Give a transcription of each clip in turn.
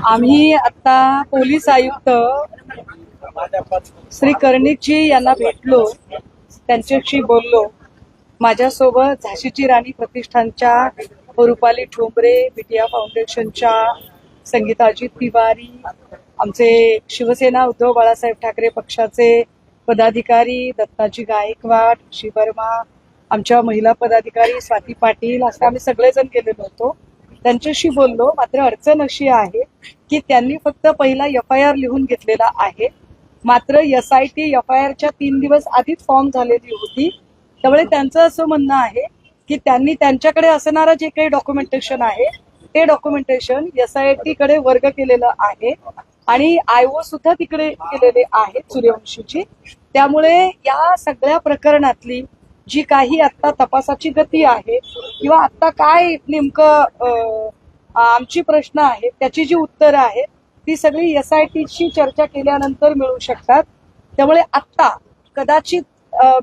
आम्ही आता पोलीस आयुक्त श्री कर्णिकजी यांना भेटलो, त्यांच्याशी बोललो. माझ्यासोबत झाशीची राणी प्रतिष्ठानच्या रुपाली ठोंबरे, बिटिया फाउंडेशनच्या संगीताजी तिवारी, आमचे शिवसेना उद्धव बाळासाहेब ठाकरे पक्षाचे पदाधिकारी दत्ताजी गायकवाड, ऋषी वर्मा, आमच्या महिला पदाधिकारी स्वाती पाटील, असं आम्ही सगळेजण गेलेलो होतो. त्यांच्याशी बोललो. मात्र अडचण अशी आहे की त्यांनी फक्त पहिला FIR लिहून घेतलेला आहे. मात्र SIT FIRच्या 3 दिवस आधीच फॉर्म झालेली होती. त्यामुळे त्यांचं असं म्हणणं आहे की त्यांनी त्यांच्याकडे असणारं जे काही डॉक्युमेंटेशन आहे ते डॉक्युमेंटेशन SIT कडे वर्ग केलेलं आहे आणि IO सुद्धा तिकडे केलेले आहेत सूर्यवंशीची. त्यामुळे या सगळ्या प्रकरणातली जी काही आता तपासाची गती आहे किंवा आता काय नेमकं आमची प्रश्न आहे त्याची जी उत्तरं आहेत ती सगळी SITशी चर्चा केल्यानंतर मिळू शकतात. त्यामुळे आत्ता कदाचित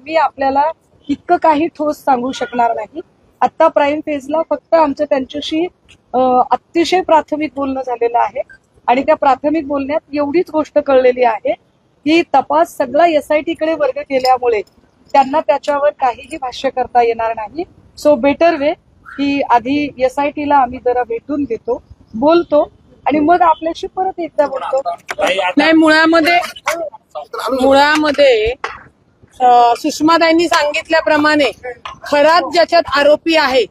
मी आपल्याला इतकं काही ठोस सांगू शकणार नाही. आत्ता प्राईम फेजला फक्त आमचं त्यांच्याशी अतिशय प्राथमिक बोलणं झालेलं आहे आणि त्या प्राथमिक बोलण्यात एवढीच गोष्ट कळलेली आहे की तपास सगळा SIT कडे वर्ग केल्यामुळे त्यांना त्याच्यावर काहीही भाष्य करता येणार नाही. सो बेटर वे की आधी SITला आम्ही जरा भेटून देतो, बोलतो आणि मग आपल्याशी परत एकदा बोलतो. नाही, मुळामध्ये सुषमाताईंनी सांगितल्याप्रमाणे खरात ज्याच्यात आरोपी आहे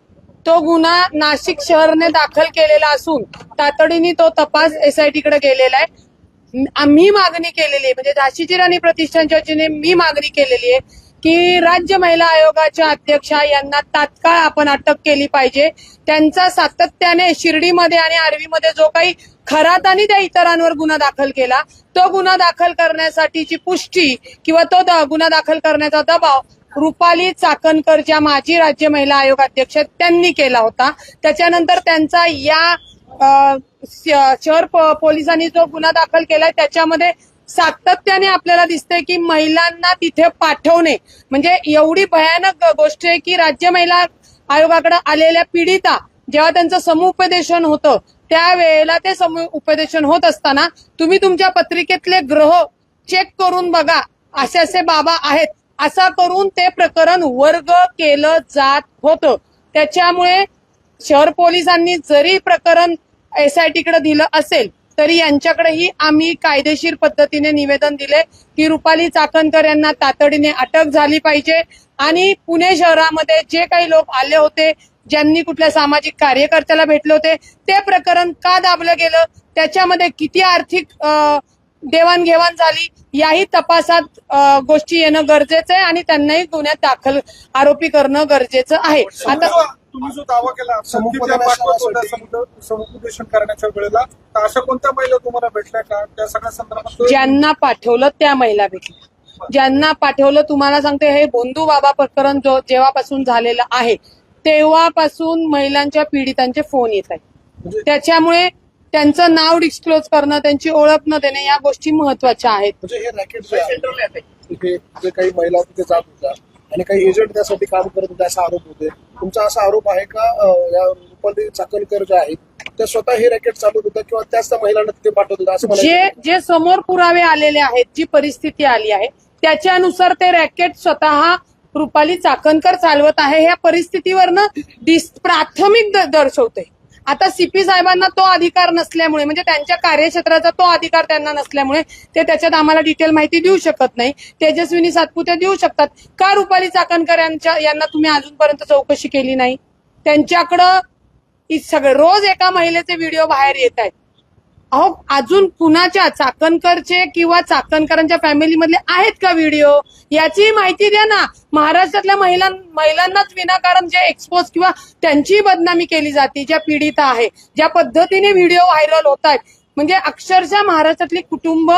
तो गुन्हा नाशिक शहरने दाखल केलेला असून तातडीने तो तपास SIT कडे गेलेला आहे. आम्ही मागणी केलेली आहे, म्हणजे झाशीची राणी प्रतिष्ठानच्या वतीने मी मागणी केलेली आहे की राज्य महिला आयोगाच्या अध्यक्षा यांना तात्काळ आपण अटक केली पाहिजे. त्यांचा सातत्याने शिर्डीमध्ये आणि आर्वीमध्ये जो काही खरात आणि त्या इतरांवर गुन्हा दाखल केला तो गुन्हा दाखल करण्यासाठीची पुष्टी किंवा तो गुन्हा दाखल करण्याचा दबाव रुपाली चाकणकर ज्या माजी राज्य महिला आयोग अध्यक्ष त्यांनी केला होता. त्याच्यानंतर त्यांचा या शहर पोलिसांनी जो गुन्हा दाखल केलाय त्याच्यामध्ये सातत्याने आपल्याला दिसतंय की महिलांना तिथे पाठवणे म्हणजे एवढी भयानक गोष्ट आहे की राज्य महिला आयोगाकडे आलेल्या पीडिता जेव्हा त्यांचं समुपदेशन होतं त्यावेळेला ते समुपदेशन होत असताना तुम्ही तुमच्या पत्रिकेतले ग्रह चेक करून बघा, असे असे बाबा आहेत, असा करून ते प्रकरण वर्ग केलं जात होतं. त्याच्यामुळे शहर पोलिसांनी जरी प्रकरण SIT कडे दिलं असेल तरी यांच्याकडेही आम्ही कायदेशीर पद्धतीने निवेदन दिले की रुपाली चाकणकर यांना तातडीने अटक झाली पाहिजे आणि पुणे शहरामध्ये जे काही लोक आले होते, ज्यांनी कुठल्या सामाजिक कार्यकर्त्याला भेटले होते, ते प्रकरण का दाबलं गेलं, त्याच्यामध्ये किती आर्थिक देवाणघेवाण झाली याही तपासात गोष्टी येणं गरजेचं आहे आणि त्यांनाही गुन्ह्यात दाखल आरोपी करणं गरजेचं आहे. आता तुम्ही जो दावा केला समुपदेशन करण्याच्या वेळेला तर अशा कोणत्या महिला तुम्हाला भेटल्या का त्या सगळ्या संदर्भात? ज्यांना पाठवलं त्या महिला भेटल्या. ज्यांना पाठवलं तुम्हाला सांगते, हे बोंधू बाबा प्रकरण जेव्हापासून झालेलं आहे तेव्हापासून महिलांच्या पीडितांचे फोन येत आहेत. त्याच्यामुळे त्यांचं नाव डिस्क्लोज करणं, त्यांची ओळख न देणे या गोष्टी महत्वाच्या आहेत. म्हणजे हे रॅकेट जे काही महिला तिथे जात होत्या आणि काही एजंट त्यासाठी काम करत होते असा आरोप होते. तुमचा असा आरोप आहे का या रुपाली चाकणकर ज्या आहेत त्या स्वतः हे रॅकेट चालवत होत्या किंवा त्याच त्या महिलांना तिथे पाठवत होत्या असं जे समोर पुरावे आलेले आहेत, जी परिस्थिती आली आहे त्याच्यानुसार ते रॅकेट स्वतः रुपाली चाकणकर चालवत आहे ह्या परिस्थितीवरनं प्राथमिक दर्शवते. आता CP साहेबांना तो अधिकार नसल्यामुळे म्हणजे त्यांच्या कार्यक्षेत्राचा तो अधिकार त्यांना नसल्यामुळे ते त्याच्यात आम्हाला डिटेल माहिती देऊ शकत नाही. तेजस्विनी सातपुते देऊ शकतात. का रुपाली चाकणकर यांना तुम्ही अजूनपर्यंत चौकशी केली नाही? त्यांच्याकडं सगळे रोज एका महिलेचे व्हिडिओ बाहेर येत आहेत. अहो, अजून कुणाच्या चाकणकरचे किंवा चाकणकरांच्या फॅमिलीमधले आहेत का व्हिडिओ? याची माहिती द्या ना. महाराष्ट्रातल्या महिलांनाच विनाकारण जे एक्सपोज किंवा त्यांची बदनामी केली जाते, ज्या पीडिता आहे, ज्या पद्धतीने व्हिडिओ व्हायरल होत आहेत, म्हणजे अक्षरशः महाराष्ट्रातली कुटुंब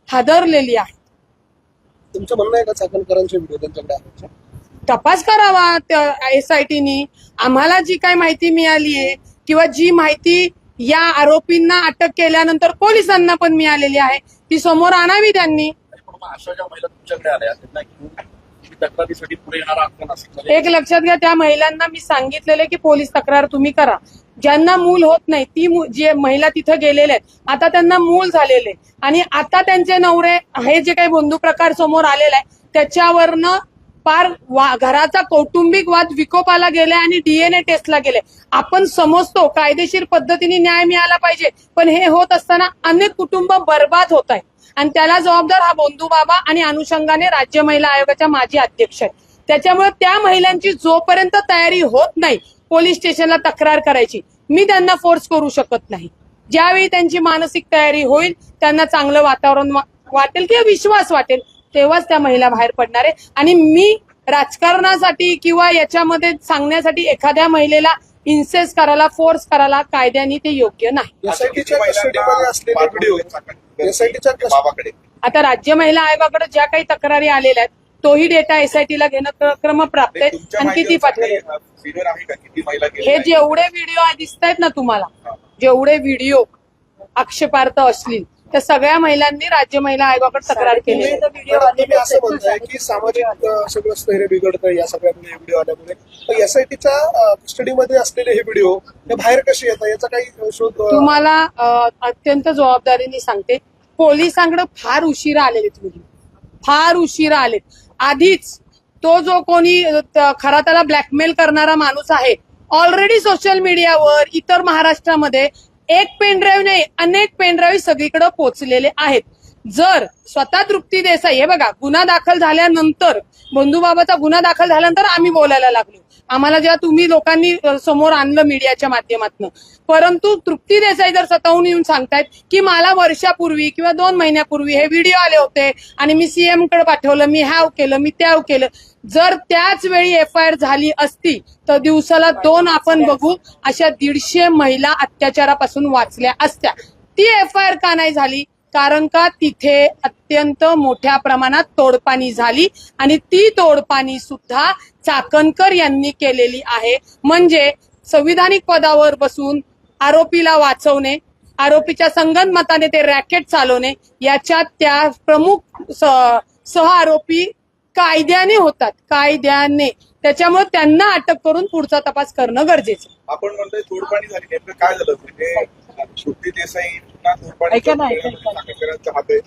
हादरलेली आहे. तुमचं म्हणणं आहे का चाकणकरांचे व्हिडिओ त्यांच्याकडे आहेत? तपास करावा SITनी. आम्हाला जी काय माहिती मिळाली आहे किंवा जी माहिती या आरोपींना अटक केल्यानंतर पोलिसांना पण मिळालेली आहे ती समोर आणावी त्यांनी. अशा ज्या महिला तुमच्याकडे आल्या त्यांना घेऊन तक्रारीसाठी पुढे येणारा अंक नसेल. एक लक्षात घ्या, त्या महिलांना मी सांगितलेलं की पोलीस तक्रार तुम्ही करा. ज्यांना मूल होत नाही ती जे महिला तिथं गेलेल्या आहेत, आता त्यांना मूल झालेले आणि आता त्यांचे नवरे हे जे काही बंधू प्रकार समोर आलेला आहे त्याच्यावरनं पार घराचा कौटुंबिक वाद विकोपाला गेले आणि DNA टेस्टला गेले. आपण समजतो कायदेशीर पद्धतीने न्याय मिळाला पाहिजे, पण हे होत असताना अनेक कुटुंब बर्बाद होत आहेत आणि त्याला जबाबदार हा बंधू बाबा आणि अनुषंगाने राज्य महिला आयोगाच्या माजी अध्यक्ष आहेत. त्याच्यामुळे त्या महिलांची जोपर्यंत तयारी होत नाही पोलीस स्टेशनला तक्रार करायची, मी त्यांना फोर्स करू शकत नाही. ज्यावेळी त्यांची मानसिक तयारी होईल, त्यांना चांगलं वातावरण वाटेल किंवा विश्वास वाटेल, तेव्हाच त्या महिला बाहेर पडणार आहे. आणि मी राजकारणासाठी किंवा याच्यामध्ये सांगण्यासाठी एखाद्या महिलेला इन्सेस करायला फोर्स करायला कायद्याने ते योग्य नाही. एसआयटीच्या कस्टडीमध्ये असलेले व्हिडिओ एसआयटीच्या बाबाकडे आता राज्य महिला आयोगाकडे ज्या काही तक्रारी आलेल्या आहेत तोही डेटा एसआयटीला घेणं क्रमप्राप्त आहे आणि किती पाठवले फिगर आहे का, किती महिला हे जेवढे व्हिडिओ दिसत आहेत ना तुम्हाला, जेवढे व्हिडिओ आक्षेपार्थ असतील त्या सगळ्या महिलांनी राज्य महिला आयोगाकडे तक्रार केली आहे. तुम्ही असं म्हणताय की सामाजिक सगळं स्थैर्य बिघडतं या सगळ्या व्हिडिओ आल्यामुळे, तर एसआयटीच्या कस्टडीमध्ये असलेले हे व्हिडिओ हे बाहेर कसे येतात याचा काही शोध तुम्हाला अत्यंत जबाबदारीने सांगते, पोलिसांकडे फार उशिरा आलेले व्हिडिओ, फार उशिरा आलेत. आधीच तो जो कोणी खरा त्याला ब्लॅकमेल करणारा माणूस आहे ऑलरेडी सोशल मीडियावर इतर महाराष्ट्रामध्ये एक पेनड्राईव्ह नाही अनेक पेनड्राईव्ह सगळीकडे पोहोचलेले आहेत. जर स्वतः तृप्ती देसाई, हे बघा, गुन्हा दाखल झाल्यानंतर बंधूबाबाचा गुन्हा दाखल झाल्यानंतर आम्ही बोलायला लागलो, आम्हाला जेव्हा तुम्ही लोकांनी समोर आणलं मीडियाच्या माध्यमातून, परंतु तृप्ती देसाई जर स्वतःहून येऊन सांगतायत की मला वर्षापूर्वी किंवा 2 महिन्यापूर्वी हे व्हिडिओ आले होते आणि मी सीएम कडे पाठवलं, मी हॅव केलं, मी त्याव केलं. जर त्याच वेळी FIR झाली असती तर दिवसाला 2 आपण बघू अशा 150 महिला अत्याचारापासून वाचल्या असत्या. ती FIR का नाही झाली? कारण का तिथे अत्यंत मोठ्या प्रमाणात तोडपाणी झाली आणि ती तोडपाणी सुद्धा चाकणकर यांनी केलेली आहे. म्हणजे संविधानिक पदावर बसून आरोपीला वाचवणे, आरोपीच्या संगनमताने ते रॅकेट चालवणे, याच्यात त्या प्रमुख सह आरोपी कायद्याने होतात, कायद्याने. त्याच्यामुळे त्यांना अटक करून पुढचा तपास करणं गरजेचं. आपण म्हणतोय तोडपाणी झाली, नेमकं काय झालं? म्हणजे तृप्ती देसाई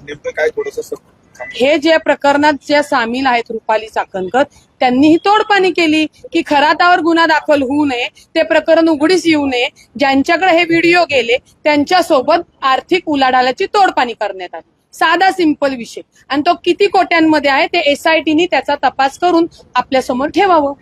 नेमकं काय थोडंसं हे जे प्रकरणात ज्या सामील आहेत रुपाली चाकणकर त्यांनी ही तोडपाणी केली की खरातावर गुन्हा दाखल होऊ नये, ते प्रकरण उघडीस येऊ नये, ज्यांच्याकडे हे व्हिडिओ गेले त्यांच्यासोबत आर्थिक उलाढालाची तोडपाणी करण्यात आली. साधा सिंपल विषय, आणि तो किती कोट्यांमध्ये आहे ते SITने त्याचा तपास करून आपल्या समोर ठेवावं.